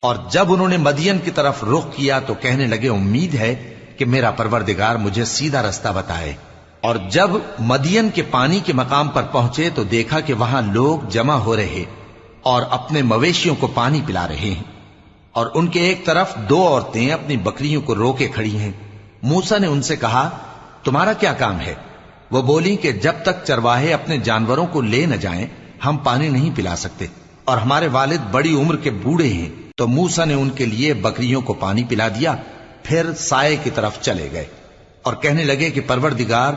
اور جب انہوں نے مدین کی طرف رخ کیا تو کہنے لگے امید ہے کہ میرا پروردگار مجھے سیدھا رستہ بتائے۔ اور جب مدین کے پانی کے مقام پر پہنچے تو دیکھا کہ وہاں لوگ جمع ہو رہے اور اپنے مویشیوں کو پانی پلا رہے ہیں، اور ان کے ایک طرف دو عورتیں اپنی بکریوں کو روکے کھڑی ہیں۔ موسیٰ نے ان سے کہا تمہارا کیا کام ہے؟ وہ بولی کہ جب تک چرواہے اپنے جانوروں کو لے نہ جائیں ہم پانی نہیں پلا سکتے، اور ہمارے والد بڑی عمر کے بوڑھے ہیں۔ تو موسیٰ نے ان کے لیے بکریوں کو پانی پلا دیا، پھر سائے کی طرف چلے گئے اور کہنے لگے کہ پروردگار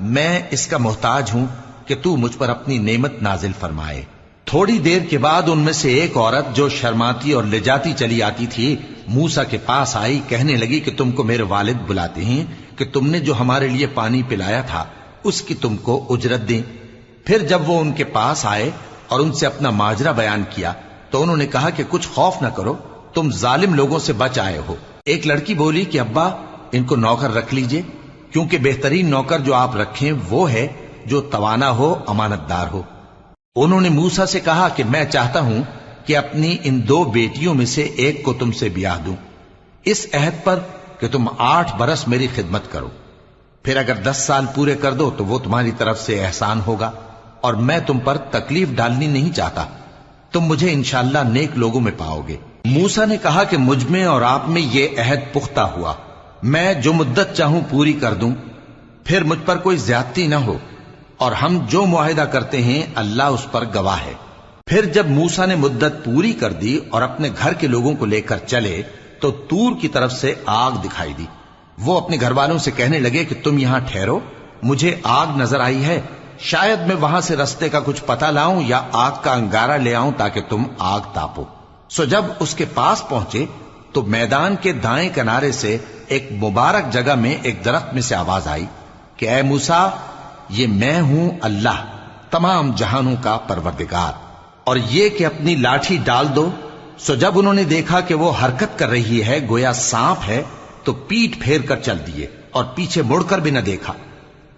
میں اس کا محتاج ہوں کہ تو مجھ پر اپنی نعمت نازل فرمائے۔ تھوڑی دیر کے بعد ان میں سے ایک عورت جو شرماتی اور لجاتی چلی آتی تھی موسیٰ کے پاس آئی، کہنے لگی کہ تم کو میرے والد بلاتے ہیں کہ تم نے جو ہمارے لیے پانی پلایا تھا اس کی تم کو اجرت دیں۔ پھر جب وہ ان کے پاس آئے اور ان سے اپنا ماجرا بیان کیا تو انہوں نے کہا کہ کچھ خوف نہ کرو، تم ظالم لوگوں سے بچ آئے ہو۔ ایک لڑکی بولی کہ ابا ان کو نوکر رکھ لیجئے، کیونکہ بہترین نوکر جو آپ رکھیں وہ ہے جو توانا ہو، امانت دار ہو۔ انہوں نے موسیٰ سے کہا کہ میں چاہتا ہوں کہ اپنی ان دو بیٹیوں میں سے ایک کو تم سے بیاہ دوں، اس عہد پر کہ تم 8 برس میری خدمت کرو، پھر اگر 10 سال پورے کر دو تو وہ تمہاری طرف سے احسان ہوگا، اور میں تم پر تکلیف ڈالنی نہیں چاہتا، تم مجھے انشاءاللہ نیک لوگوں میں پاؤ گے۔ موسیٰ نے کہا کہ مجھ میں اور آپ میں یہ عہد پختہ ہوا، میں جو مدت چاہوں پوری کر دوں، پھر مجھ پر کوئی زیادتی نہ ہو، اور ہم جو معاہدہ کرتے ہیں اللہ اس پر گواہ ہے۔ پھر جب موسیٰ نے مدت پوری کر دی اور اپنے گھر کے لوگوں کو لے کر چلے تو طور کی طرف سے آگ دکھائی دی۔ وہ اپنے گھر والوں سے کہنے لگے کہ تم یہاں ٹھہرو، مجھے آگ نظر آئی ہے، شاید میں وہاں سے رستے کا کچھ پتہ لاؤں یا آگ کا انگارہ لے آؤں تاکہ تم آگ تاپو۔ سو جب اس کے پاس پہنچے تو میدان کے دائیں کنارے سے ایک مبارک جگہ میں ایک درخت میں سے آواز آئی کہ اے موسیٰ، یہ میں ہوں اللہ، تمام جہانوں کا پروردگار، اور یہ کہ اپنی لاٹھی ڈال دو۔ سو جب انہوں نے دیکھا کہ وہ حرکت کر رہی ہے گویا سانپ ہے تو پیٹ پھیر کر چل دیے اور پیچھے مڑ کر بھی نہ دیکھا۔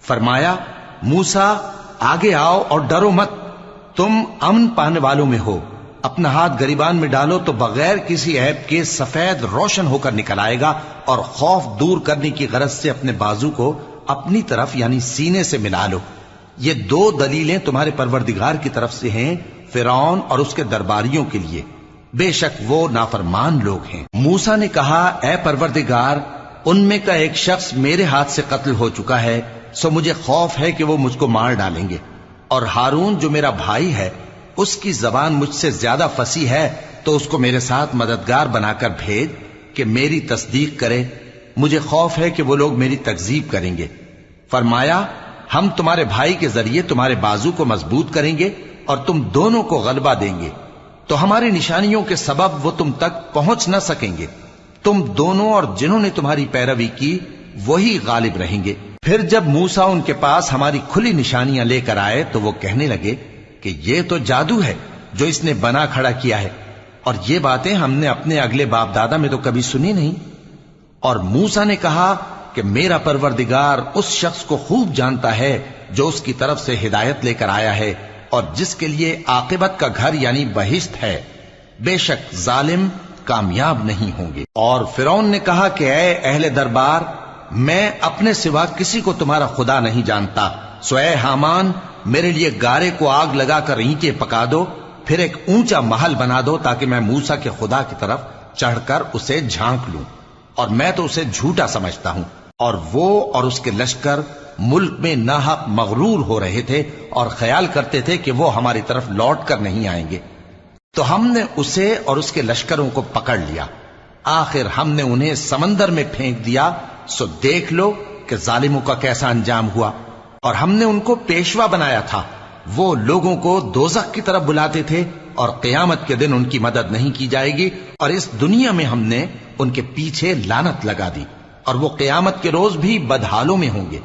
فرمایا موسیٰ آگے آؤ اور ڈرو مت، تم امن پانے والوں میں ہو، اپنا ہاتھ گریبان میں ڈالو تو بغیر کسی عیب کے سفید روشن ہو کر نکل آئے گا، اور خوف دور کرنے کی غرض سے اپنے بازو کو اپنی طرف یعنی سینے سے ملا لو۔ یہ 2 دلیلیں تمہارے پروردگار کی طرف سے ہیں فرعون اور اس کے درباریوں کے لیے، بے شک وہ نافرمان لوگ ہیں۔ موسیٰ نے کہا اے پروردگار، ان میں کا ایک شخص میرے ہاتھ سے قتل ہو چکا ہے، سو مجھے خوف ہے کہ وہ مجھ کو مار ڈالیں گے، اور ہارون جو میرا بھائی ہے اس کی زبان مجھ سے زیادہ فصیح ہے، تو اس کو میرے ساتھ مددگار بنا کر بھیج کہ میری تصدیق کرے، مجھے خوف ہے کہ وہ لوگ میری تکذیب کریں گے۔ فرمایا ہم تمہارے بھائی کے ذریعے تمہارے بازو کو مضبوط کریں گے اور تم دونوں کو غلبہ دیں گے، تو ہماری نشانیوں کے سبب وہ تم تک پہنچ نہ سکیں گے، تم دونوں اور جنہوں نے تمہاری پیروی کی وہی غالب رہیں گے۔ پھر جب موسیٰ ان کے پاس ہماری کھلی نشانیاں لے کر آئے تو وہ کہنے لگے کہ یہ تو جادو ہے جو اس نے بنا کھڑا کیا ہے، اور یہ باتیں ہم نے اپنے اگلے باپ دادا میں تو کبھی سنی نہیں۔ اور موسیٰ نے کہا کہ میرا پروردگار اس شخص کو خوب جانتا ہے جو اس کی طرف سے ہدایت لے کر آیا ہے اور جس کے لیے عاقبت کا گھر یعنی بہشت ہے، بے شک ظالم کامیاب نہیں ہوں گے۔ اور فرعون نے کہا کہ اے اہل دربار، میں اپنے سوا کسی کو تمہارا خدا نہیں جانتا، سو اے حامان میرے لیے گارے کو آگ لگا کر اینٹیں پکا دو، پھر ایک اونچا محل بنا دو تاکہ میں موسیٰ کے خدا کی طرف چڑھ کر اسے جھانک لوں، اور میں تو اسے جھوٹا سمجھتا ہوں۔ اور وہ اور اس کے لشکر ملک میں ناحق مغرور ہو رہے تھے اور خیال کرتے تھے کہ وہ ہماری طرف لوٹ کر نہیں آئیں گے، تو ہم نے اسے اور اس کے لشکروں کو پکڑ لیا، آخر ہم نے انہیں سمندر میں پھینک دیا، سو دیکھ لو کہ ظالموں کا کیسا انجام ہوا۔ اور ہم نے ان کو پیشوا بنایا تھا، وہ لوگوں کو دوزخ کی طرف بلاتے تھے، اور قیامت کے دن ان کی مدد نہیں کی جائے گی، اور اس دنیا میں ہم نے ان کے پیچھے لعنت لگا دی، اور وہ قیامت کے روز بھی بدحالوں میں ہوں گے۔